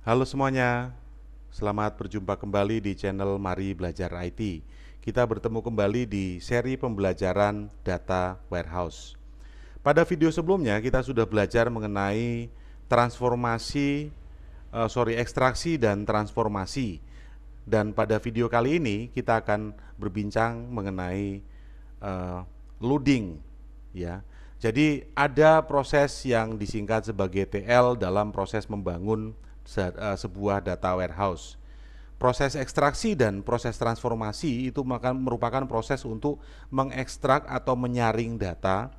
Halo semuanya, selamat berjumpa kembali di channel Mari Belajar IT. Kita bertemu kembali di seri pembelajaran Data Warehouse. Pada video sebelumnya kita sudah belajar mengenai ekstraksi dan transformasi. Dan pada video kali ini kita akan berbincang mengenai loading, ya. Jadi ada proses yang disingkat sebagai TL dalam proses membangun sebuah data warehouse. Proses ekstraksi dan proses transformasi itu merupakan proses untuk mengekstrak atau menyaring data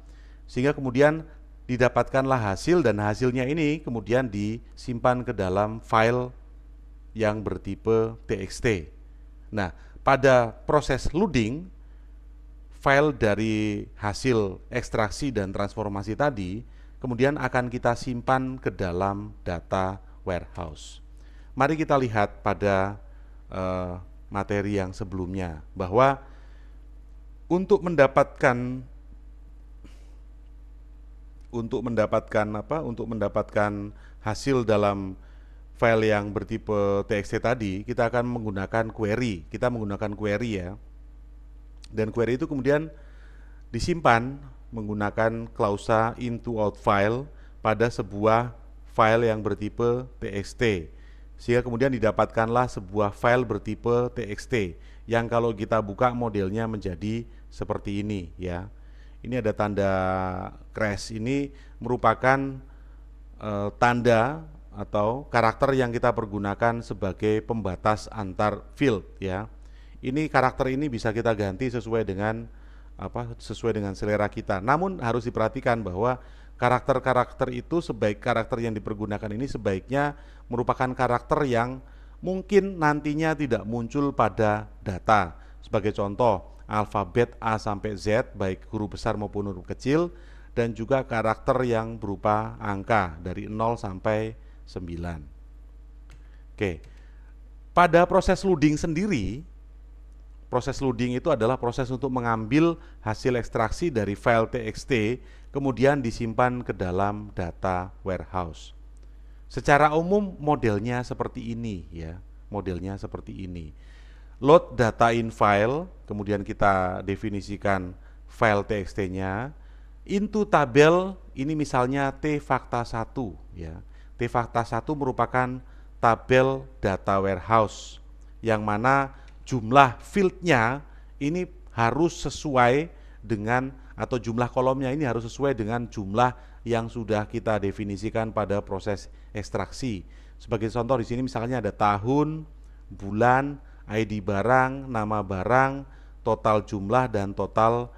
sehingga kemudian didapatkanlah hasil, dan hasilnya ini kemudian disimpan ke dalam file yang bertipe TXT. Nah, pada proses loading, file dari hasil ekstraksi dan transformasi tadi kemudian akan kita simpan ke dalam data warehouse. Mari kita lihat pada materi yang sebelumnya bahwa untuk mendapatkan hasil dalam file yang bertipe TXT tadi, kita akan menggunakan query. Kita menggunakan query, ya. Dan query itu kemudian disimpan menggunakan klausa into out file pada sebuah file yang bertipe TXT, sehingga kemudian didapatkanlah sebuah file bertipe TXT yang kalau kita buka modelnya menjadi seperti ini, ya. Ini ada tanda crash. Ini merupakan tanda atau karakter yang kita pergunakan sebagai pembatas antar field, ya. Ini karakter ini bisa kita ganti sesuai dengan selera kita. Namun harus diperhatikan bahwa karakter-karakter itu karakter yang dipergunakan ini sebaiknya merupakan karakter yang mungkin nantinya tidak muncul pada data. Sebagai contoh, alfabet A sampai Z baik huruf besar maupun huruf kecil, dan juga karakter yang berupa angka dari 0 sampai 9. Oke. Pada proses loading sendiri, proses loading itu adalah proses untuk mengambil hasil ekstraksi dari file TXT kemudian disimpan ke dalam data warehouse. Secara umum modelnya seperti ini, ya. Modelnya seperti ini. Load data in file, kemudian kita definisikan file TXT-nya. Into tabel, ini misalnya T fakta 1, ya. T fakta 1 merupakan tabel data warehouse yang mana jumlah fieldnya ini harus sesuai dengan, atau jumlah kolomnya ini harus sesuai dengan jumlah yang sudah kita definisikan pada proses ekstraksi. Sebagai contoh di sini misalnya ada tahun, bulan, ID barang, nama barang, total jumlah, dan total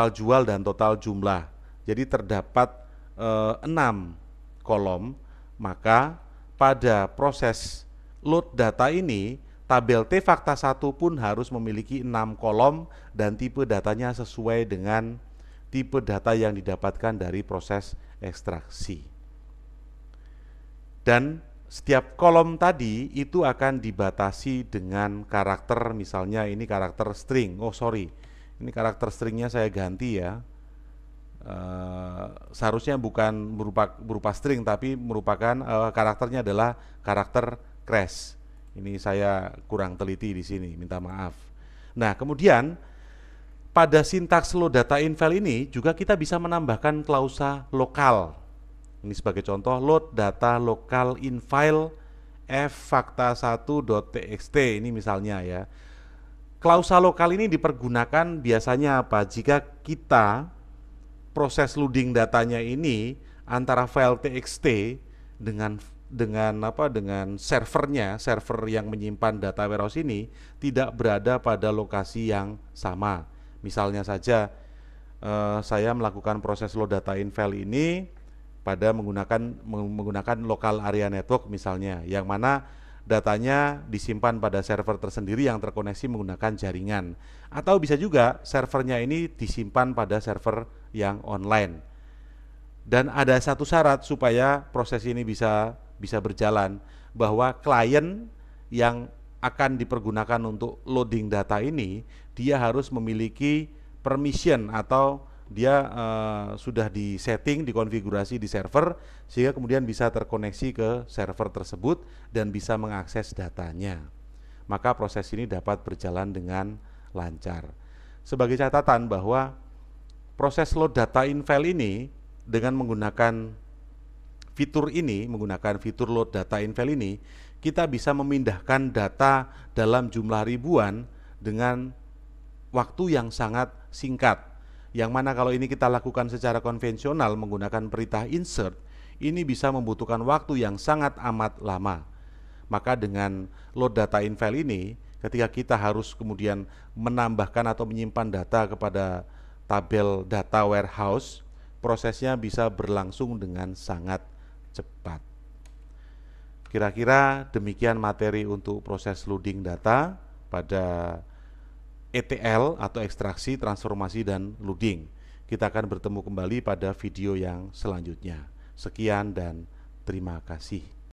jual dan total jumlah. Jadi terdapat 6 kolom. Maka pada proses load data ini tabel T fakta 1 pun harus memiliki 6 kolom dan tipe datanya sesuai dengan tipe data yang didapatkan dari proses ekstraksi. Dan setiap kolom tadi itu akan dibatasi dengan karakter, misalnya ini karakter string. Ini karakter stringnya saya ganti, ya. Seharusnya bukan berupa string, tapi merupakan karakternya adalah karakter crash. Ini saya kurang teliti di sini, minta maaf. Nah, kemudian pada sintaks load data in file ini juga kita bisa menambahkan klausa lokal. Ini sebagai contoh, load data lokal in file f fakta1.txt, ini misalnya, ya. Klausa lokal ini dipergunakan biasanya apa? Jika kita proses loading datanya ini antara file TXT dengan server yang menyimpan data warehouse ini tidak berada pada lokasi yang sama. Misalnya saja saya melakukan proses load data in file ini pada menggunakan local area network misalnya, yang mana datanya disimpan pada server tersendiri yang terkoneksi menggunakan jaringan, atau bisa juga servernya ini disimpan pada server yang online. Dan ada satu syarat supaya proses ini bisa berjalan, bahwa klien yang akan dipergunakan untuk loading data ini dia harus memiliki permission atau dia sudah disetting, dikonfigurasi di server, sehingga kemudian bisa terkoneksi ke server tersebut dan bisa mengakses datanya. Maka proses ini dapat berjalan dengan lancar. Sebagai catatan bahwa proses load data in file ini dengan menggunakan fitur load data in file ini, kita bisa memindahkan data dalam jumlah ribuan dengan waktu yang sangat singkat. Yang mana kalau ini kita lakukan secara konvensional menggunakan perintah insert, ini bisa membutuhkan waktu yang sangat amat lama. Maka dengan load data in file ini, ketika kita harus kemudian menambahkan atau menyimpan data kepada tabel data warehouse, prosesnya bisa berlangsung dengan sangat cepat. Kira-kira demikian materi untuk proses loading data pada ETL atau ekstraksi, transformasi, dan loading. Kita akan bertemu kembali pada video yang selanjutnya. Sekian dan terima kasih.